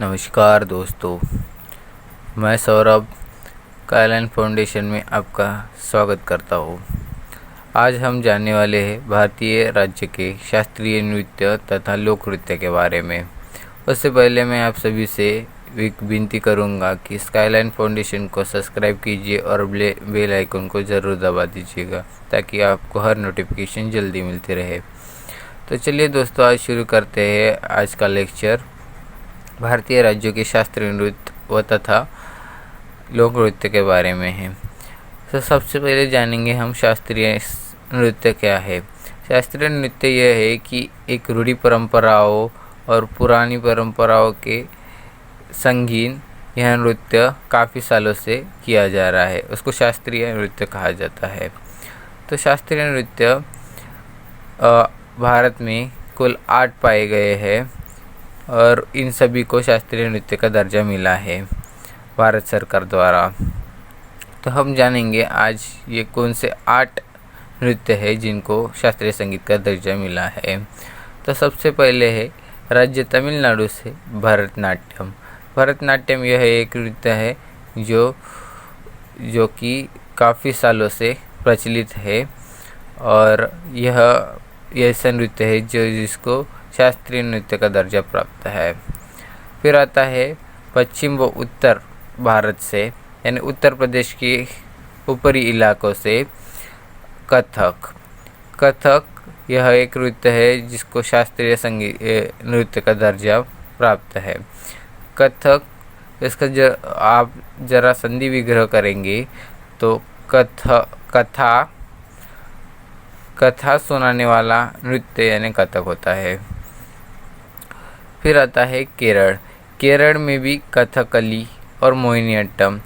नमस्कार दोस्तों, मैं सौरभ कायलाइन फाउंडेशन में आपका स्वागत करता हूँ। आज हम जानने वाले हैं भारतीय राज्य के शास्त्रीय नृत्य तथा लोक नृत्य के बारे में। उससे पहले मैं आप सभी से एक विनती करूँगा कि स्काईलाइन फाउंडेशन को सब्सक्राइब कीजिए और बेल आइकन को ज़रूर दबा दीजिएगा ताकि आपको हर नोटिफिकेशन जल्दी मिलती रहे। तो चलिए दोस्तों, आज शुरू करते हैं आज का लेक्चर भारतीय राज्यों के शास्त्रीय नृत्य व तथा लोक नृत्य के बारे में है। तो सबसे पहले जानेंगे हम शास्त्रीय नृत्य क्या है। शास्त्रीय नृत्य यह है कि एक रूढ़ी परंपराओं और पुरानी परंपराओं के संगीन यह नृत्य काफ़ी सालों से किया जा रहा है, उसको शास्त्रीय नृत्य कहा जाता है। तो शास्त्रीय नृत्य भारत में कुल 8 पाए गए हैं और इन सभी को शास्त्रीय नृत्य का दर्जा मिला है भारत सरकार द्वारा। तो हम जानेंगे आज ये कौन से 8 नृत्य है जिनको शास्त्रीय संगीत का दर्जा मिला है। तो सबसे पहले है राज्य तमिलनाडु से भरतनाट्यम। भरतनाट्यम यह एक नृत्य है जो कि काफ़ी सालों से प्रचलित है और यह ऐसा नृत्य है जिसको शास्त्रीय नृत्य का दर्जा प्राप्त है। फिर आता है पश्चिम व उत्तर भारत से, यानी उत्तर प्रदेश के ऊपरी इलाकों से कथक यह एक नृत्य है जिसको शास्त्रीय संगीत नृत्य का दर्जा प्राप्त है। कथक, इसका आप जरा संधि विग्रह करेंगे तो कथा सुनाने वाला नृत्य यानी कथक होता है। फिर आता है केरल में भी कथकली और मोहिनीअट्टम,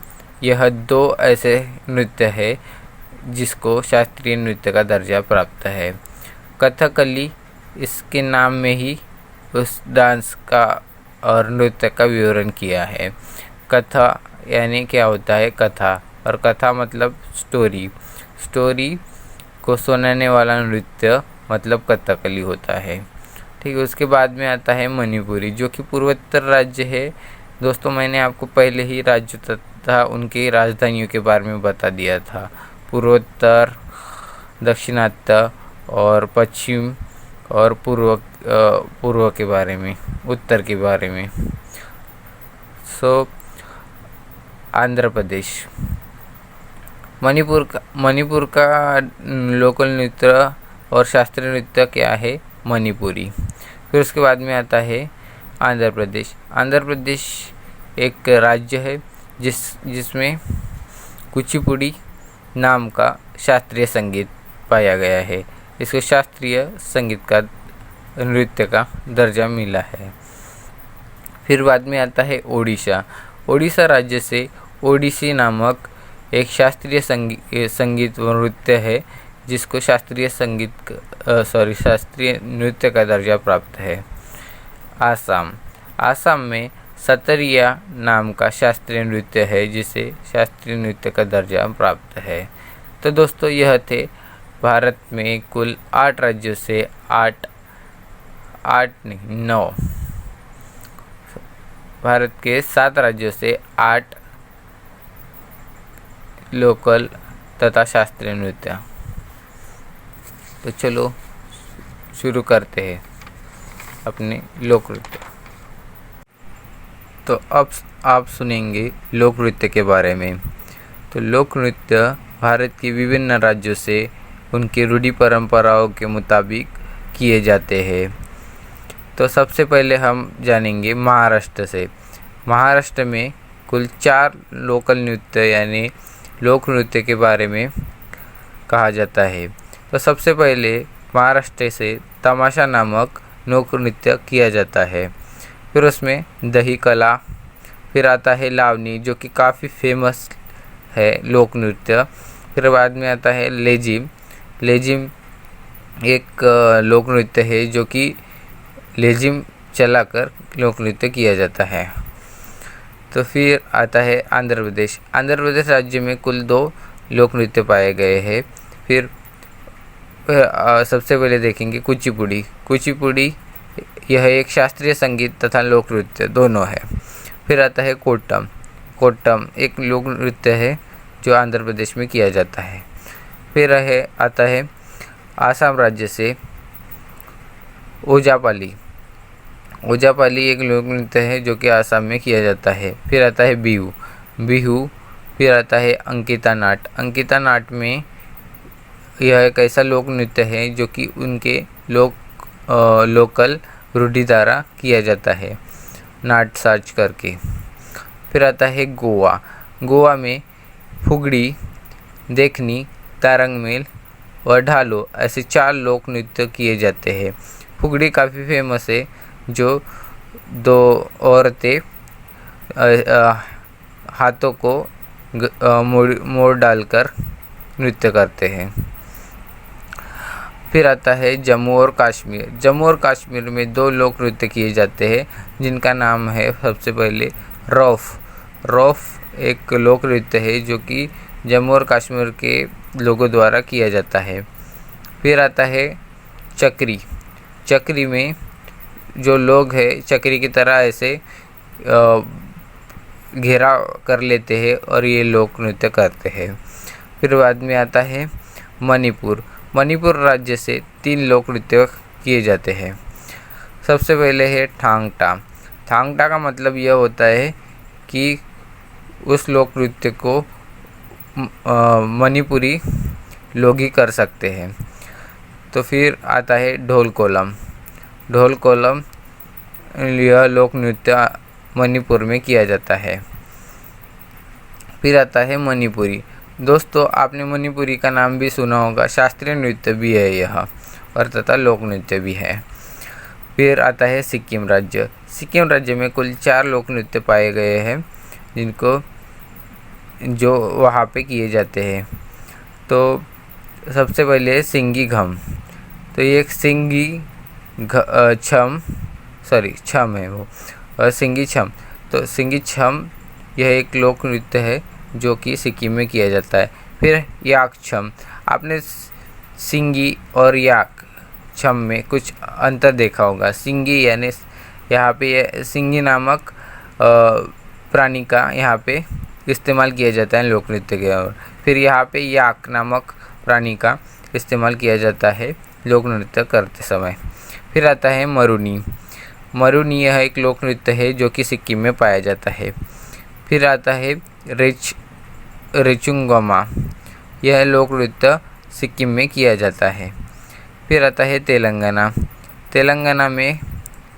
यह 2 ऐसे नृत्य है जिसको शास्त्रीय नृत्य का दर्जा प्राप्त है। कथकली, इसके नाम में ही उस डांस का और नृत्य का विवरण किया है। कथा यानी क्या होता है कथा, और कथा मतलब स्टोरी को सुनाने वाला नृत्य मतलब कथकली होता है। ठीक है, उसके बाद में आता है मणिपुरी, जो कि पूर्वोत्तर राज्य है। दोस्तों, मैंने आपको पहले ही राज्य तथा उनकी राजधानियों के बारे में बता दिया था, पूर्वोत्तर, दक्षिणात्य और पश्चिम और पूर्व के बारे में, उत्तर के बारे में। आंध्र प्रदेश, मणिपुर का लोकल नृत्य और शास्त्रीय नृत्य क्या है, मणिपुरी। फिर उसके बाद में आता है आंध्र प्रदेश एक राज्य है जिसमें कुचिपुड़ी नाम का शास्त्रीय संगीत पाया गया है। इसको शास्त्रीय संगीत का नृत्य का दर्जा मिला है। फिर बाद में आता है ओडिशा राज्य से ओडिसी नामक एक शास्त्रीय संगीत व नृत्य है जिसको शास्त्रीय नृत्य का दर्जा प्राप्त है। आसाम में सतरिया नाम का शास्त्रीय नृत्य है जिसे शास्त्रीय नृत्य का दर्जा प्राप्त है। तो दोस्तों, यह थे भारत में कुल 8 राज्यों से 9 भारत के 7 राज्यों से 8 लोकल तथा शास्त्रीय नृत्य। तो चलो शुरू करते हैं अपने लोक नृत्य। तो अब आप सुनेंगे लोक नृत्य के बारे में। तो लोक नृत्य भारत के विभिन्न राज्यों से उनकी रूढ़ी परंपराओं के मुताबिक किए जाते हैं। तो सबसे पहले हम जानेंगे महाराष्ट्र से। महाराष्ट्र में कुल 4 लोकल नृत्य यानी लोक नृत्य के बारे में कहा जाता है। तो सबसे पहले महाराष्ट्र से तमाशा नामक लोक नृत्य किया जाता है। फिर उसमें दही कला, फिर आता है लावनी जो कि काफ़ी फेमस है लोक नृत्य। फिर बाद में आता है लेजिम एक लोक नृत्य है जो कि लेजिम चलाकर लोक नृत्य किया जाता है। तो फिर आता है आंध्र प्रदेश राज्य में कुल 2 लोक नृत्य पाए गए हैं। फिर सबसे पहले देखेंगे कुचिपुड़ी। यह एक शास्त्रीय संगीत तथा लोक नृत्य दोनों है। फिर आता है कोट्टम। कोट्टम एक लोक नृत्य है जो आंध्र प्रदेश में किया जाता है। फिर आता है आसाम राज्य से ओजापाली। ओजापाली एक लोक नृत्य है जो कि आसाम में किया जाता है। फिर आता है बिहू। बिहू। फिर आता है अंकिता नाट। अंकिता नाट में यह एक ऐसा लोक नृत्य है जो कि उनके लोकल रूढ़ी द्वारा किया जाता है, नाट साज करके। फिर आता है गोवा। गोवा में फुगड़ी, देखनी, तारंगमेल और ढालो ऐसे 4 लोक नृत्य किए जाते हैं। फुगड़ी काफ़ी फेमस है, जो 2 औरतें हाथों को मोड़ डालकर नृत्य करते हैं। फिर आता है जम्मू और कश्मीर। जम्मू और कश्मीर में 2 लोक नृत्य किए जाते हैं जिनका नाम है सबसे पहले रौफ। रौफ एक लोक नृत्य है जो कि जम्मू और कश्मीर के लोगों द्वारा किया जाता है। फिर आता है चक्री। चक्री में जो लोग हैं चक्री की तरह ऐसे घेरा कर लेते हैं और ये लोक नृत्य करते हैं। फिर बाद में आता है मणिपुर। मणिपुर राज्य से 3 लोक नृत्य किए जाते हैं। सबसे पहले है थांगटा। थांगटा का मतलब यह होता है कि उस लोक नृत्य को मणिपुरी लोग ही कर सकते हैं। तो फिर आता है ढोल कोलम। ढोल कोलम यह लोक नृत्य मणिपुर में किया जाता है। फिर आता है मणिपुरी। दोस्तों, आपने मणिपुरी का नाम भी सुना होगा, शास्त्रीय नृत्य भी है यह और तथा लोक नृत्य भी है। फिर आता है सिक्किम राज्य। सिक्किम राज्य में कुल 4 लोक नृत्य पाए गए हैं जो वहाँ पे किए जाते हैं। तो सबसे पहले है सिंगी घम। तो ये एक छम है वो, और सिंगी छम। तो सिंगी छम यह एक लोक नृत्य है जो कि सिक्किम में किया जाता है। फिर याक छम। आपने सिंगी और याक छम में कुछ अंतर देखा होगा। सिंगी यानी यहाँ पे सिंगी नामक प्राणी का यहाँ पे इस्तेमाल किया जाता है लोक नृत्य के। और फिर यहाँ पे याक नामक प्राणी का इस्तेमाल किया जाता है लोक नृत्य करते समय। फिर आता है मरुनी। मरुनी यह एक लोक नृत्य है जो कि सिक्किम में पाया जाता है। फिर आता है रेचुंगमा। यह लोक नृत्य सिक्किम में किया जाता है। फिर आता है तेलंगाना। तेलंगाना में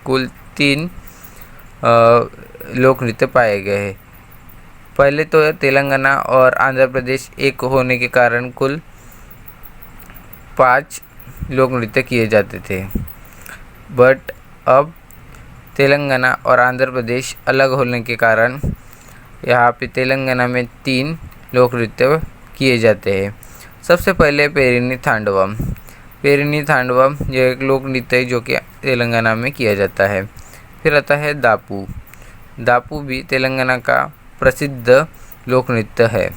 कुल 3 लोक नृत्य पाए गए हैं। पहले तो तेलंगाना और आंध्र प्रदेश एक होने के कारण कुल 5 लोक नृत्य किए जाते थे, बट अब तेलंगाना और आंध्र प्रदेश अलग होने के कारण यहाँ पे तेलंगाना में 3 लोक नृत्य किए जाते हैं। सबसे पहले पेरिनी थांडवम। पेरिनी थांडवम यह एक लोक नृत्य है जो कि तेलंगाना में किया जाता है। फिर आता है दापू। दापू भी तेलंगाना का प्रसिद्ध लोक नृत्य है।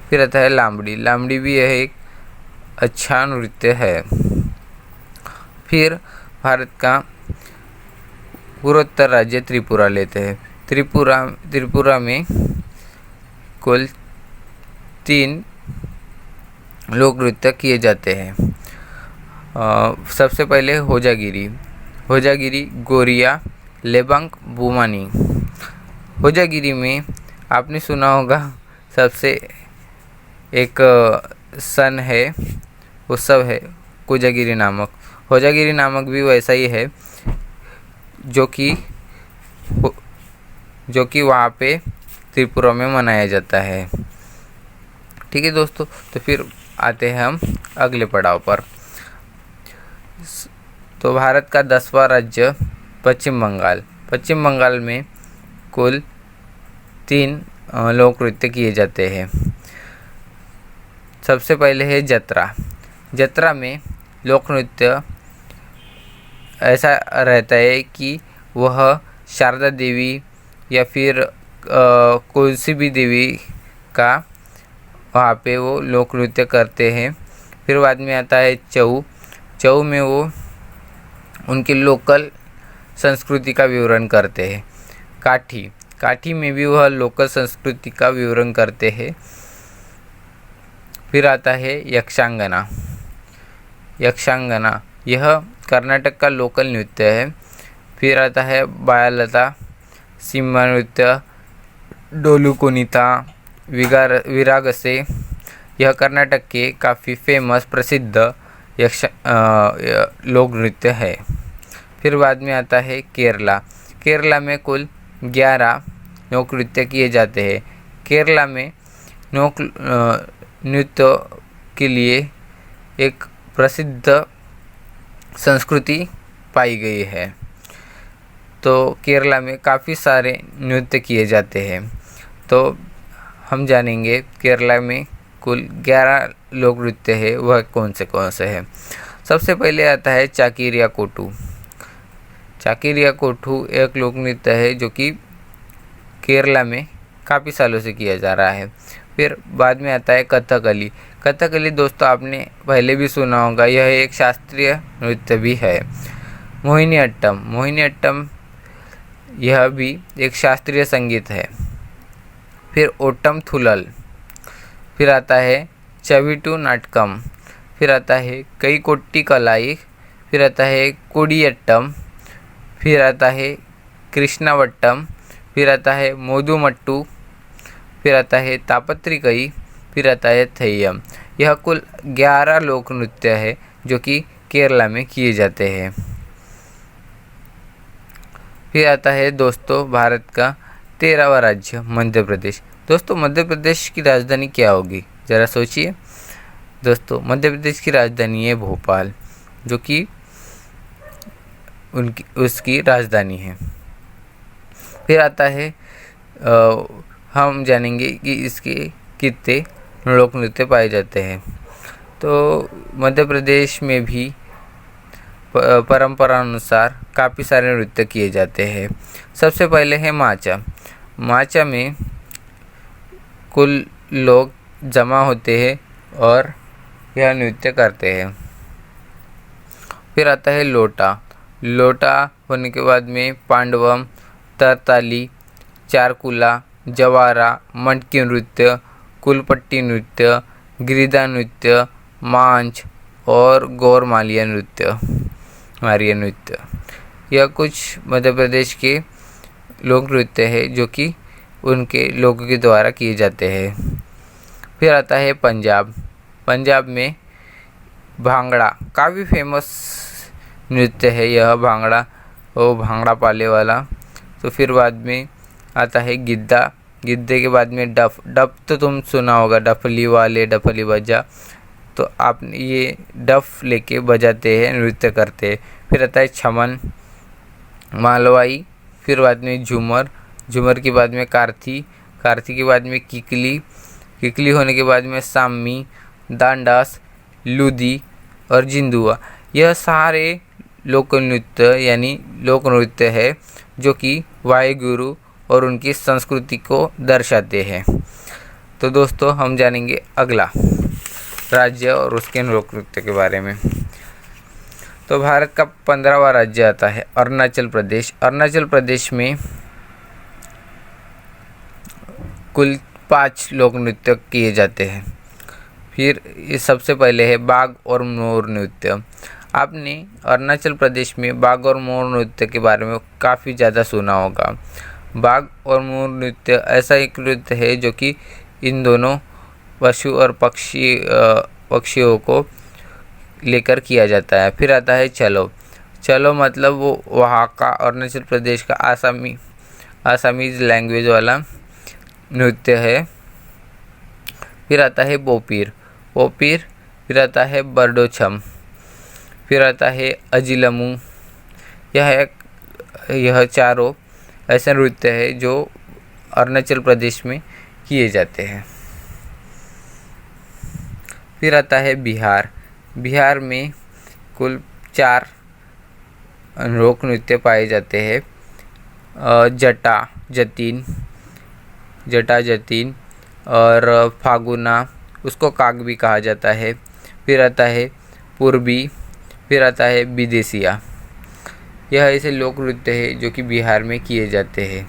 फिर आता है लामड़ी। लामड़ी भी यह एक अच्छा नृत्य है। फिर भारत का पूर्वोत्तर राज्य त्रिपुरा लेते हैं। त्रिपुरा में कुल 3 लोक नृत्य किए जाते हैं। सबसे पहले होजागिरी। होजागिरी, गोरिया, लेबांग, बुमानी। होजागिरी में आपने सुना होगा सबसे एक सन है, उत्सव है कोजागिरी नामक। होजागिरी नामक भी वैसा ही है जो कि वहाँ पे त्रिपुरा में मनाया जाता है। ठीक है दोस्तों, तो फिर आते हैं हम अगले पड़ाव पर। तो भारत का 10वां राज्य पश्चिम बंगाल। पश्चिम बंगाल में कुल 3 लोक नृत्य किए जाते हैं। सबसे पहले है जत्रा। जत्रा में लोक नृत्य ऐसा रहता है कि वह शारदा देवी या फिर कोई सी भी देवी का वहाँ पे वो लोक नृत्य करते हैं। फिर बाद में आता है छऊ। छऊ में वो उनकी लोकल संस्कृति का विवरण करते हैं। काठी। काठी में भी वह लोक संस्कृति का विवरण करते हैं। फिर आता है यक्षांगना। यक्षांगना यह कर्नाटक का लोकल नृत्य है। फिर आता है बायालता, सिम्मा नृत्य, डोलू कुनिता, विरागसे। यह कर्नाटक के काफ़ी फेमस प्रसिद्ध लोक नृत्य है। फिर बाद में आता है केरला। केरला में कुल 11 लोक नृत्य किए जाते हैं। केरला में लोक नृत्य के लिए एक प्रसिद्ध संस्कृति पाई गई है। तो केरला में काफ़ी सारे नृत्य किए जाते हैं। तो हम जानेंगे केरला में कुल 11 लोक नृत्य है, वह कौन से हैं। सबसे पहले आता है चाकिरिया कोटू। चाकिरिया कोटू एक लोक नृत्य है जो कि केरला में काफ़ी सालों से किया जा रहा है। फिर बाद में आता है कथकली। कथकली दोस्तों आपने पहले भी सुना होगा, यह एक शास्त्रीय नृत्य भी है। मोहिनीअट्टम। मोहिनीअट्टम यह भी एक शास्त्रीय संगीत है। फिर ओट्टम थुलल। फिर आता है चविटू नाटकम। फिर आता है कई कोट्टी कलाई। फिर आता है कोडियट्टम। फिर आता है कृष्णावट्टम। फिर आता है मोदुमट्टू। फिर आता है तापत्रिकई। फिर आता है थेय्यम। यह कुल 11 लोक नृत्य है जो कि केरला में किए जाते हैं। फिर आता है दोस्तों भारत का 13वां राज्य मध्य प्रदेश। दोस्तों मध्य प्रदेश की राजधानी क्या होगी, ज़रा सोचिए। दोस्तों मध्य प्रदेश की राजधानी है भोपाल, जो कि उसकी राजधानी है। फिर आता है हम जानेंगे कि इसके कितने लोक नृत्य पाए जाते हैं। तो मध्य प्रदेश में भी परंपरा अनुसार काफ़ी सारे नृत्य किए जाते हैं। सबसे पहले है माचा। माचा में कुल लोग जमा होते हैं और यह नृत्य करते हैं। फिर आता है लोटा। लोटा होने के बाद में पांडवम, तरताली, चारकुला, जवारा, मटकी नृत्य, कुलपट्टी नृत्य, गिरिदा नृत्य, मांझ और गौरमालिया नृत्य। यह कुछ मध्य प्रदेश के लोक नृत्य है जो कि उनके लोगों के द्वारा किए जाते हैं। फिर आता है पंजाब। पंजाब में भांगड़ा काफ़ी फेमस नृत्य है। यह भांगड़ा वो भांगड़ा पाले वाला। तो फिर बाद में आता है गिद्दा। गिद्दे के बाद में डफ। डफ तो तुम सुना होगा, डफली वाले डफली बजा। तो आप ये डफ लेके बजाते हैं, नृत्य करते हैं। फिर आता है छमन, मालवाई। फिर बाद में झूमर। झूमर के बाद में कारथी। कारथी के बाद में किकली। किकली होने के बाद में सामी, दांडास, लूदी और जिंदुआ। यह सारे लोक नृत्य है जो कि वायुगुरु और उनकी संस्कृति को दर्शाते हैं। तो दोस्तों हम जानेंगे अगला राज्य और उसके लोक नृत्य के बारे में। तो भारत का 15वां राज्य आता है अरुणाचल प्रदेश। अरुणाचल प्रदेश में कुल 5 लोक नृत्य किए जाते हैं। फिर इस सबसे पहले है बाघ और मोर नृत्य। आपने अरुणाचल प्रदेश में बाघ और मोर नृत्य के बारे में काफ़ी ज़्यादा सुना होगा। बाघ और मोर नृत्य ऐसा एक नृत्य है जो कि इन दोनों पशु और पक्षियों को लेकर किया जाता है। फिर आता है चलो। चलो मतलब वो वहाँ का अरुणाचल प्रदेश का आसामीज लैंग्वेज वाला नृत्य है। फिर आता है बोपीर। फिर आता है बरडोछम। फिर आता है अजिलमू। यह चारों ऐसे नृत्य है जो अरुणाचल प्रदेश में किए जाते हैं। फिर आता है बिहार। बिहार में कुल 4 लोक नृत्य पाए जाते हैं। जटा जतीन और फागुना, उसको काग भी कहा जाता है। फिर आता है पूर्वी। फिर आता है विदेशिया। यह ऐसे लोक नृत्य है जो कि बिहार में किए जाते हैं।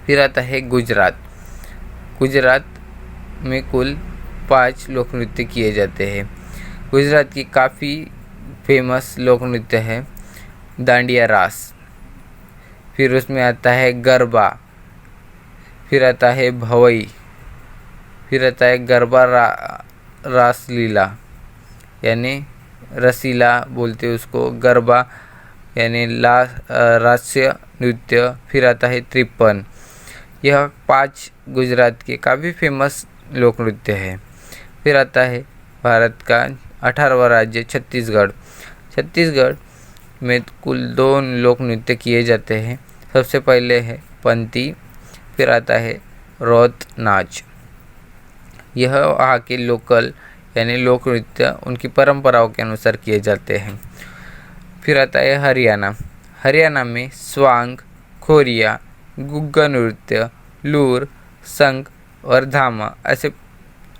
फिर आता है गुजरात। गुजरात में कुल 5 लोक नृत्य किए जाते हैं। गुजरात की काफ़ी फेमस लोक नृत्य है दांडिया रास। फिर उसमें आता है गरबा, फिर आता है भवई, फिर आता है गरबा रासलीला यानी रसीला बोलते हैं उसको, गरबा यानी रास्य नृत्य, फिर आता है त्रिपन। यह 5 गुजरात के काफ़ी फेमस लोक नृत्य है। फिर आता है भारत का 18वां राज्य छत्तीसगढ़। छत्तीसगढ़ में कुल 2 लोक नृत्य किए जाते हैं। सबसे पहले है पंती, फिर आता है रौत नाच। यह वहाँ के लोकल यानी लोक नृत्य उनकी परंपराओं के अनुसार किए जाते हैं। फिर आता है हरियाणा। हरियाणा में स्वांग, खोरिया, गुग्गा नृत्य, लूर, संग और धामा ऐसे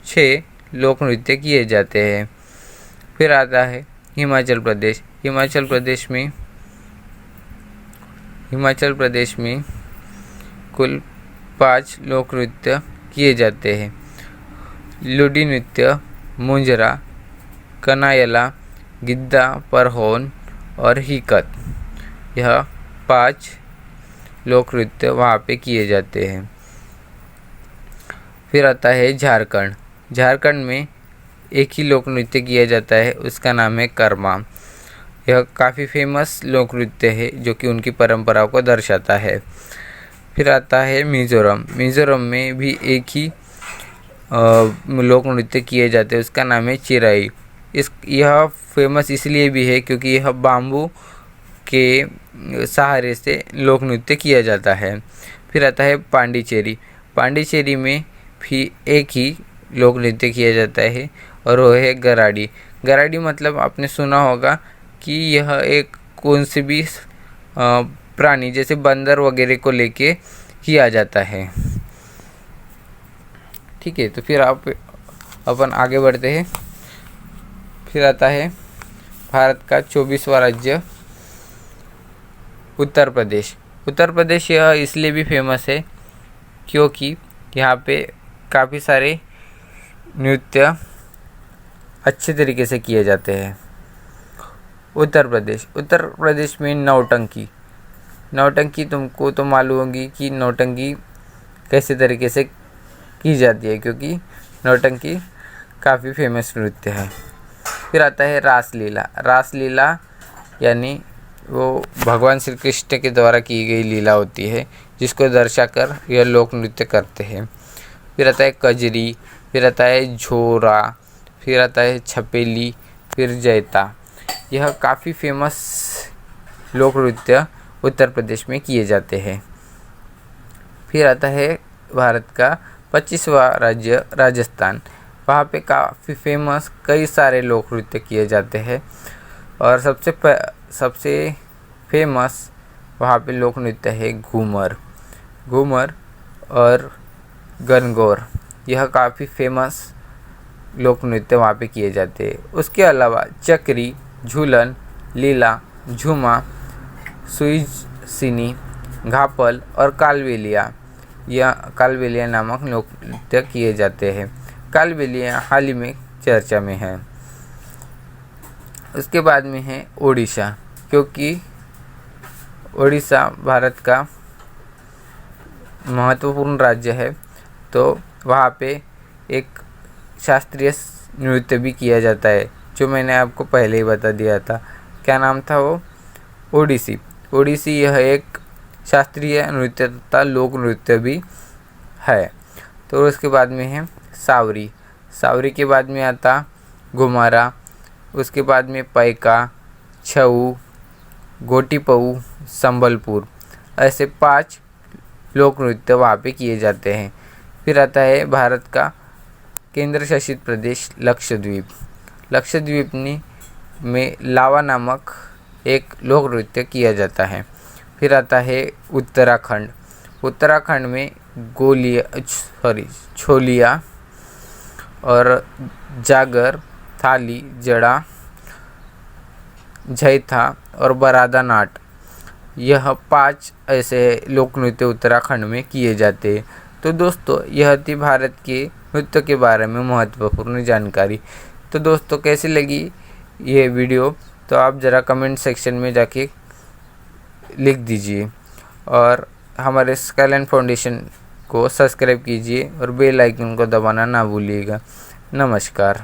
6 लोक नृत्य किए जाते हैं। फिर आता है हिमाचल प्रदेश। हिमाचल प्रदेश में कुल 5 लोक नृत्य किए जाते हैं। लुडी नृत्य, मुंजरा, कनायला, गिद्दा, परहोन और हिकत। यह 5 लोक नृत्य वहाँ पे किए जाते हैं। फिर आता है झारखंड। झारखंड में एक ही लोक नृत्य किया जाता है, उसका नाम है कर्मा। यह काफ़ी फेमस लोक नृत्य है जो कि उनकी परंपराओं को दर्शाता है। फिर आता है मिज़ोरम। मिज़ोरम में भी एक ही लोक नृत्य किए जाते हैं, उसका नाम है चिराई। यह फेमस इसलिए भी है क्योंकि यह बाम्बू के सहारे से लोक नृत्य किया जाता है। फिर आता है पांडिचेरी। पांडिचेरी में भी एक ही लोक नृत्य किया जाता है और वो है गराडी। गराडी मतलब आपने सुना होगा कि यह एक कौन से भी प्राणी जैसे बंदर वगैरह को लेके किया जाता है। ठीक है, तो फिर अपन आगे बढ़ते हैं। फिर आता है भारत का 24वां राज्य उत्तर प्रदेश। उत्तर प्रदेश यह इसलिए भी फेमस है क्योंकि यहाँ पे काफ़ी सारे नृत्य अच्छे तरीके से किए जाते हैं। उत्तर प्रदेश में नौटंकी तुमको तो मालूम होगी कि नौटंकी कैसे तरीके से की जाती है, क्योंकि नौटंकी काफ़ी फेमस नृत्य है। फिर आता है रासलीला। रासलीला यानी वो भगवान श्री कृष्ण के द्वारा की गई लीला होती है जिसको दर्शाकर यह लोक नृत्य करते हैं। फिर आता है कजरी, फिर आता है झोरा, फिर आता है छपेली, फिर जैता। यह काफ़ी फेमस लोक नृत्य उत्तर प्रदेश में किए जाते हैं। फिर आता है भारत का 25वां राज्य राजस्थान। वहाँ पे काफ़ी फेमस कई सारे लोक नृत्य किए जाते हैं और सबसे फेमस वहाँ पे लोक नृत्य है घूमर और गणगौर। यह काफ़ी फेमस लोक नृत्य वहाँ पे किए जाते हैं। उसके अलावा चक्री, झूलन, लीला, झूमा, सुई सिनी, घापल और कालबेलिया नामक लोक नृत्य किए जाते हैं। कालबेलिया हाल ही में चर्चा में है। उसके बाद में है ओडिशा, क्योंकि ओडिशा भारत का महत्वपूर्ण राज्य है, तो वहाँ पे एक शास्त्रीय नृत्य भी किया जाता है जो मैंने आपको पहले ही बता दिया था। क्या नाम था वो? ओडिसी। यह एक शास्त्रीय नृत्य तथा लोक नृत्य भी है। तो उसके बाद में है सावरी के बाद में आता घुमारा, उसके बाद में पैका, छऊ, गोटीपऊ, संबलपुर। ऐसे 5 लोक नृत्य वहाँ पे किए जाते हैं। फिर आता है भारत का केंद्र शासित प्रदेश लक्षद्वीप में लावा नामक एक लोक नृत्य किया जाता है। फिर आता है उत्तराखंड में छोलिया और जागर, थाली, जड़ा, झैथा और बरादा नाट यह 5 ऐसे लोक नृत्य उत्तराखंड में किए जाते हैं। तो दोस्तों यह थी भारत के नृत्य के बारे में महत्वपूर्ण जानकारी। तो दोस्तों कैसी लगी ये वीडियो, तो आप ज़रा कमेंट सेक्शन में जाके लिख दीजिए और हमारे स्काईलाइन फाउंडेशन को सब्सक्राइब कीजिए और बेल आइकन को दबाना ना भूलिएगा। नमस्कार।